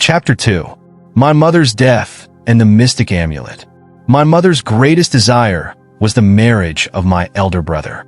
Chapter 2. My Mother's Death and the Mystic Amulet. My mother's greatest desire was the marriage of my elder brother.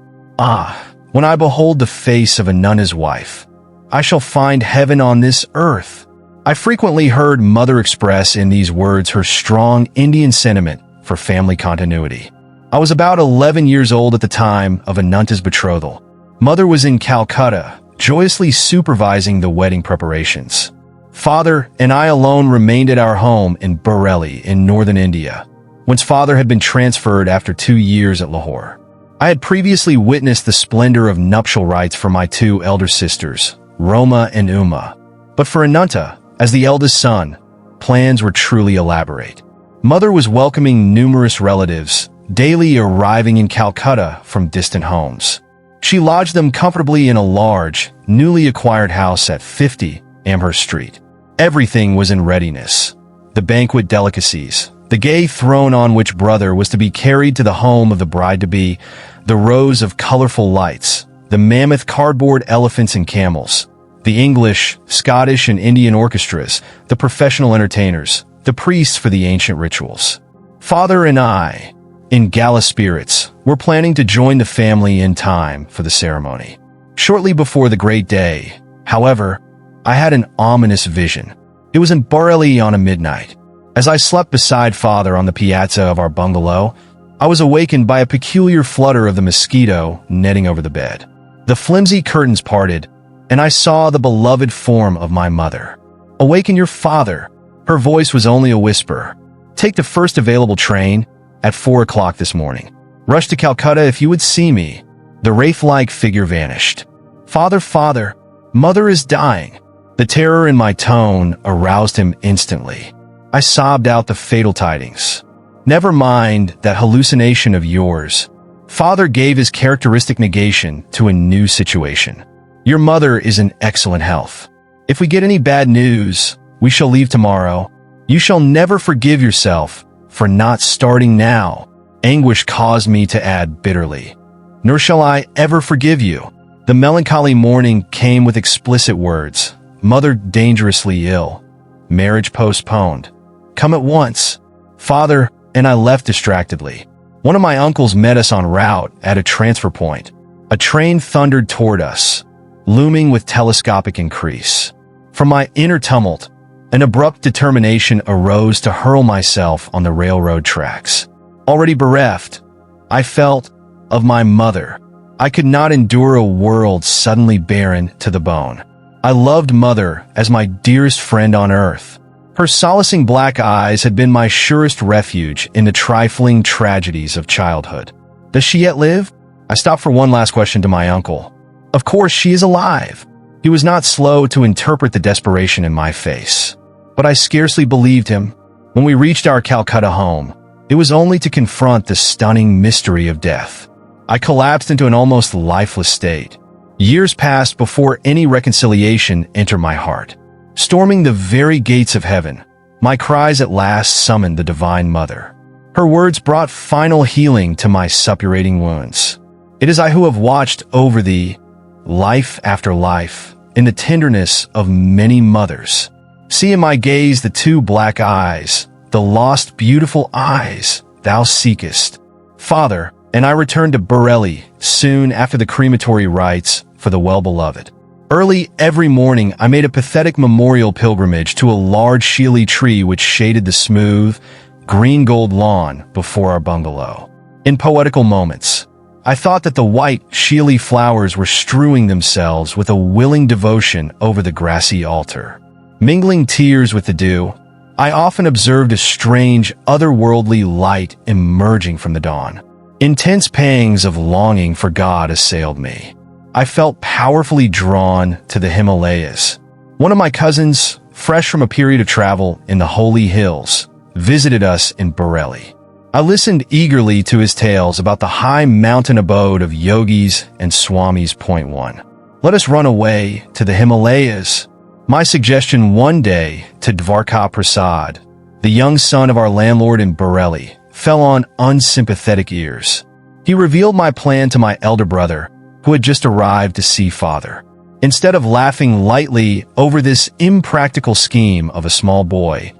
When I behold the face of a nunna's wife, I shall find heaven on this earth. I frequently heard Mother express in these words her strong Indian sentiment for family continuity. I was about 11 years old at the time of Ananta's betrothal. Mother was in Calcutta, joyously supervising the wedding preparations. Father and I alone remained at our home in Bareilly in northern India, whence Father had been transferred after 2 years at Lahore. I had previously witnessed the splendor of nuptial rites for my 2 elder sisters, Roma and Uma. But for Ananta, as the eldest son, plans were truly elaborate. Mother was welcoming numerous relatives, daily arriving in Calcutta from distant homes. She lodged them comfortably in a large, newly acquired house at 50 Amherst Street. Everything was in readiness. The banquet delicacies, the gay throne on which brother was to be carried to the home of the bride-to-be, the rows of colorful lights, the mammoth cardboard elephants and camels, the English, Scottish, and Indian orchestras, the professional entertainers, the priests for the ancient rituals. Father and I, in gala spirits, were planning to join the family in time for the ceremony. Shortly before the great day, however, I had an ominous vision. It was in Bareilly on a midnight. As I slept beside Father on the piazza of our bungalow, I was awakened by a peculiar flutter of the mosquito netting over the bed. The flimsy curtains parted, and I saw the beloved form of my mother. "Awaken your father." Her voice was only a whisper. "Take the first available train at 4 o'clock this morning. Rush to Calcutta if you would see me." The wraith-like figure vanished. Father, Mother is dying." The terror in my tone aroused him instantly. I sobbed out the fatal tidings. "Never mind that hallucination of yours." Father gave his characteristic negation to a new situation. "Your mother is in excellent health. If we get any bad news, we shall leave tomorrow. You shall never forgive yourself for not starting now." Anguish caused me to add bitterly, "Nor shall I ever forgive you." The melancholy morning came with explicit words. "Mother dangerously ill. Marriage postponed. Come at once." Father and I left distractedly. One of my uncles met us en route at a transfer point. A train thundered toward us, looming with telescopic increase. From my inner tumult, an abrupt determination arose to hurl myself on the railroad tracks. Already bereft, I felt, of my mother. I could not endure a world suddenly barren to the bone. I loved Mother as my dearest friend on earth. Her solacing black eyes had been my surest refuge in the trifling tragedies of childhood. "Does she yet live?" I stopped for one last question to my uncle. "Of course she is alive." He was not slow to interpret the desperation in my face. But I scarcely believed him. When we reached our Calcutta home, it was only to confront the stunning mystery of death. I collapsed into an almost lifeless state. Years passed before any reconciliation entered my heart. Storming the very gates of heaven, my cries at last summoned the Divine Mother. Her words brought final healing to my suppurating wounds. "It is I who have watched over thee, life after life, in the tenderness of many mothers. See in my gaze the 2 black eyes, the lost beautiful eyes thou seekest." Father and I returned to Bareilly soon after the crematory rites for the well-beloved. Early every morning, I made a pathetic memorial pilgrimage to a large Sheely tree which shaded the smooth, green-gold lawn before our bungalow. In poetical moments, I thought that the white Sheely flowers were strewing themselves with a willing devotion over the grassy altar. Mingling tears with the dew, I often observed a strange, otherworldly light emerging from the dawn. Intense pangs of longing for God assailed me. I felt powerfully drawn to the Himalayas. One of my cousins, fresh from a period of travel in the holy hills, visited us in Bareilly. I listened eagerly to his tales about the high mountain abode of yogis and swamis. Point 1. Let us run away to the Himalayas. My suggestion one day to Dvarka Prasad, the young son of our landlord in Bareilly, fell on unsympathetic ears. He revealed my plan to my elder brother, who had just arrived to see Father. Instead of laughing lightly over this impractical scheme of a small boy,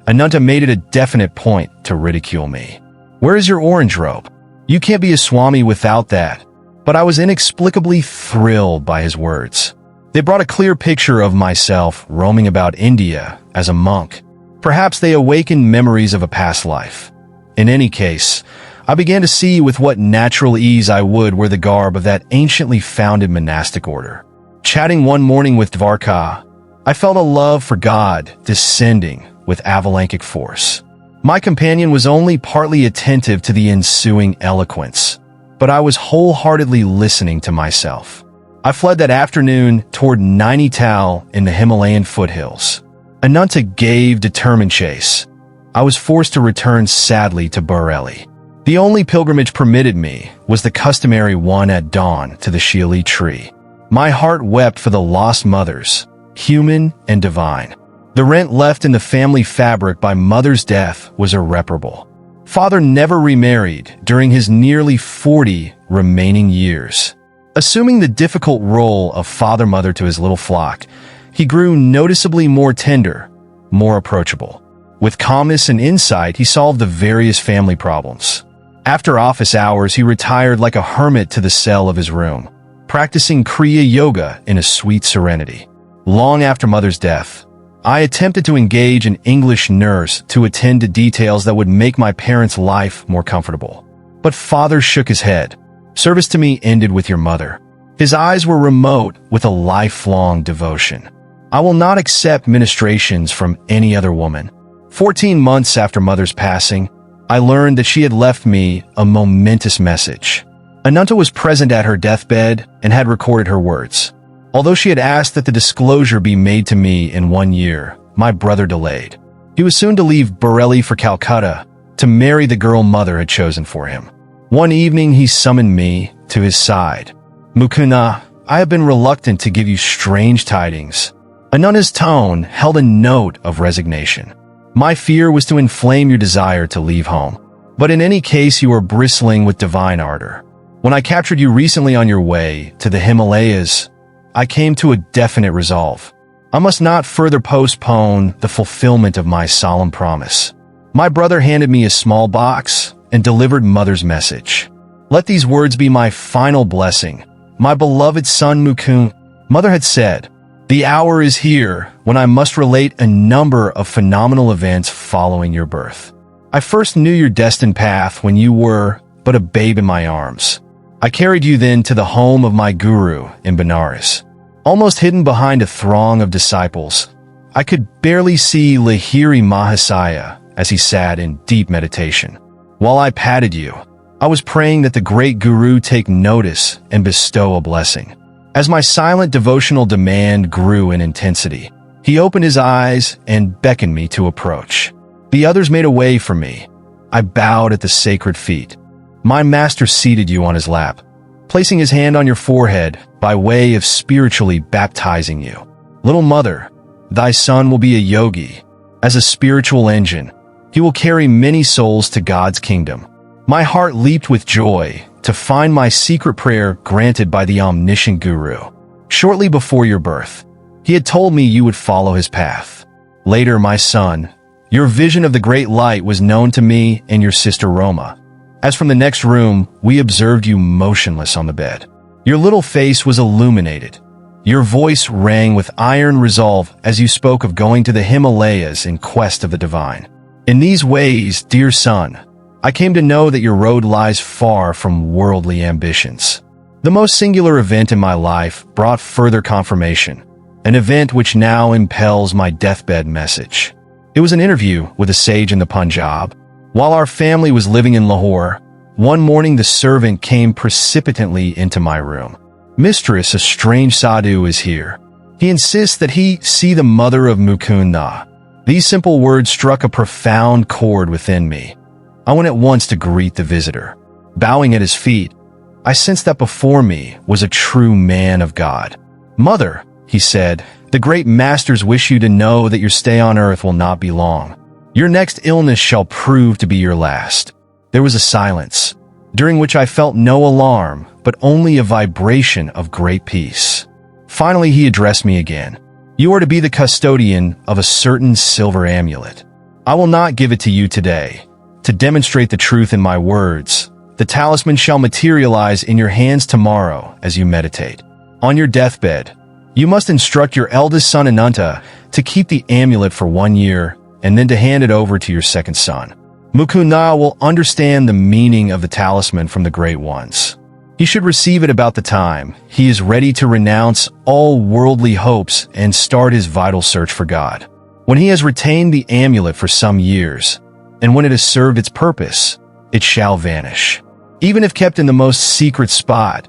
Ananta made it a definite point to ridicule me. "Where is your orange robe? You can't be a Swami without that." But I was inexplicably thrilled by his words. They brought a clear picture of myself roaming about India as a monk. Perhaps they awakened memories of a past life. In any case, I began to see with what natural ease I would wear the garb of that anciently founded monastic order. Chatting one morning with Dvarka, I felt a love for God descending with avalanchic force. My companion was only partly attentive to the ensuing eloquence, but I was wholeheartedly listening to myself. I fled that afternoon toward Nainital in the Himalayan foothills. Ananta gave determined chase. I was forced to return sadly to Bareilly. The only pilgrimage permitted me was the customary one at dawn to the Shili tree. My heart wept for the lost mothers, human and divine. The rent left in the family fabric by mother's death was irreparable. Father never remarried during his nearly 40 remaining years. Assuming the difficult role of father-mother to his little flock, he grew noticeably more tender, more approachable. With calmness and insight, he solved the various family problems. After office hours, he retired like a hermit to the cell of his room, practicing Kriya Yoga in a sweet serenity. Long after mother's death, I attempted to engage an English nurse to attend to details that would make my parents' life more comfortable. But father shook his head. "Service to me ended with your mother." His eyes were remote with a lifelong devotion. "I will not accept ministrations from any other woman." 14 months after mother's passing, I learned that she had left me a momentous message. Ananta was present at her deathbed and had recorded her words. Although she had asked that the disclosure be made to me in 1 year, my brother delayed. He was soon to leave Bareilly for Calcutta to marry the girl mother had chosen for him. One evening he summoned me to his side. "Mukunda, I have been reluctant to give you strange tidings." Ananta's tone held a note of resignation. "My fear was to inflame your desire to leave home. But in any case, you are bristling with divine ardor. When I captured you recently on your way to the Himalayas, I came to a definite resolve. I must not further postpone the fulfillment of my solemn promise." My brother handed me a small box and delivered mother's message. "Let these words be my final blessing, my beloved son Mukund." Mother had said, "The hour is here when I must relate a number of phenomenal events following your birth. I first knew your destined path when you were but a babe in my arms. I carried you then to the home of my guru in Benares. Almost hidden behind a throng of disciples, I could barely see Lahiri Mahasaya as he sat in deep meditation. While I patted you, I was praying that the great guru take notice and bestow a blessing. As my silent devotional demand grew in intensity, he opened his eyes and beckoned me to approach. The others made a way for me. I bowed at the sacred feet. My master seated you on his lap, placing his hand on your forehead by way of spiritually baptizing you. Little mother, thy son will be a yogi. As a spiritual engine, he will carry many souls to God's kingdom. My heart leaped with joy to find my secret prayer granted by the omniscient guru. Shortly before your birth, he had told me you would follow his path. Later, my son, your vision of the great light was known to me and your sister Roma. As from the next room, we observed you motionless on the bed. Your little face was illuminated. Your voice rang with iron resolve as you spoke of going to the Himalayas in quest of the divine. In these ways, dear son, I came to know that your road lies far from worldly ambitions. The most singular event in my life brought further confirmation, an event which now impels my deathbed message. It was an interview with a sage in the Punjab. While our family was living in Lahore, one morning the servant came precipitately into my room. "Mistress, a strange sadhu is here. He insists that he see the mother of Mukunda." These simple words struck a profound chord within me. I went at once to greet the visitor. Bowing at his feet, I sensed that before me was a true man of God. "Mother," he said, "the great masters wish you to know that your stay on earth will not be long. Your next illness shall prove to be your last." There was a silence, during which I felt no alarm, but only a vibration of great peace. Finally, he addressed me again. You are to be the custodian of a certain silver amulet. I will not give it to you today. To demonstrate the truth in my words, the talisman shall materialize in your hands tomorrow as you meditate. On your deathbed, you must instruct your eldest son Ananta to keep the amulet for 1 year and then to hand it over to your second son. Mukunda will understand the meaning of the talisman from the Great Ones. He should receive it about the time he is ready to renounce all worldly hopes and start his vital search for God. When he has retained the amulet for some years, and when it has served its purpose, it shall vanish. Even if kept in the most secret spot,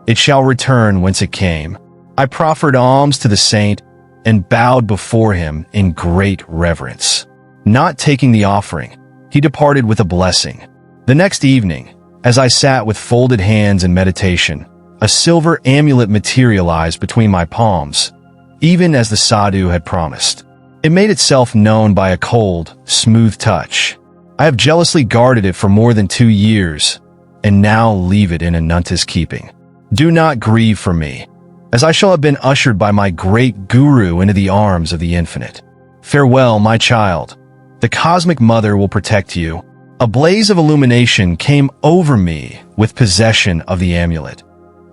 it shall return whence it came. I proffered alms to the saint and bowed before him in great reverence. Not taking the offering, he departed with a blessing. The next evening, as I sat with folded hands in meditation, a silver amulet materialized between my palms, even as the sadhu had promised. It made itself known by a cold, smooth touch. I have jealously guarded it for more than 2 years, and now leave it in Ananta's keeping. Do not grieve for me, as I shall have been ushered by my great guru into the arms of the infinite. Farewell, my child. The cosmic mother will protect you. A blaze of illumination came over me with possession of the amulet.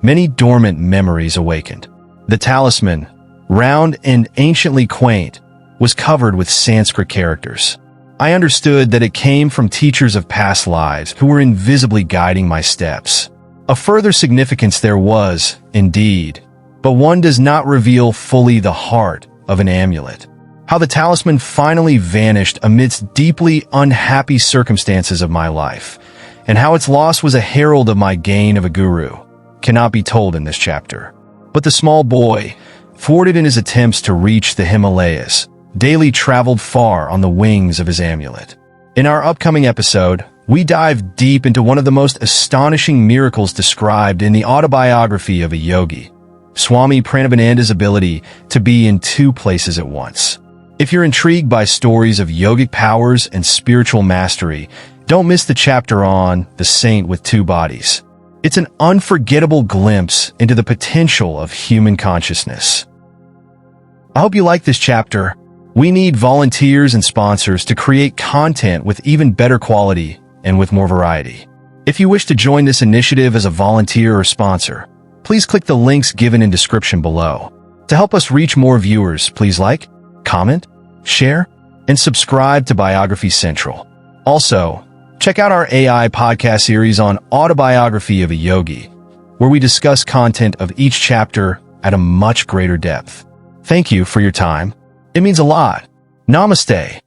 Many dormant memories awakened. The talisman, round and anciently quaint, was covered with Sanskrit characters. I understood that it came from teachers of past lives who were invisibly guiding my steps. A further significance there was, indeed, but one does not reveal fully the heart of an amulet. How the talisman finally vanished amidst deeply unhappy circumstances of my life, and how its loss was a herald of my gain of a guru, cannot be told in this chapter. But the small boy, thwarted in his attempts to reach the Himalayas, daily traveled far on the wings of his amulet. In our upcoming episode, we dive deep into one of the most astonishing miracles described in the Autobiography of a Yogi, Swami Pranavananda's ability to be in 2 places at once. If you're intrigued by stories of yogic powers and spiritual mastery, don't miss the chapter on The Saint with 2 Bodies. It's an unforgettable glimpse into the potential of human consciousness. I hope you like this chapter. We need volunteers and sponsors to create content with even better quality and with more variety. If you wish to join this initiative as a volunteer or sponsor, please click the links given in description below. To help us reach more viewers, please like, comment, share, and subscribe to Biography Central. Also, check out our AI podcast series on Autobiography of a Yogi, where we discuss content of each chapter at a much greater depth. Thank you for your time. It means a lot. Namaste.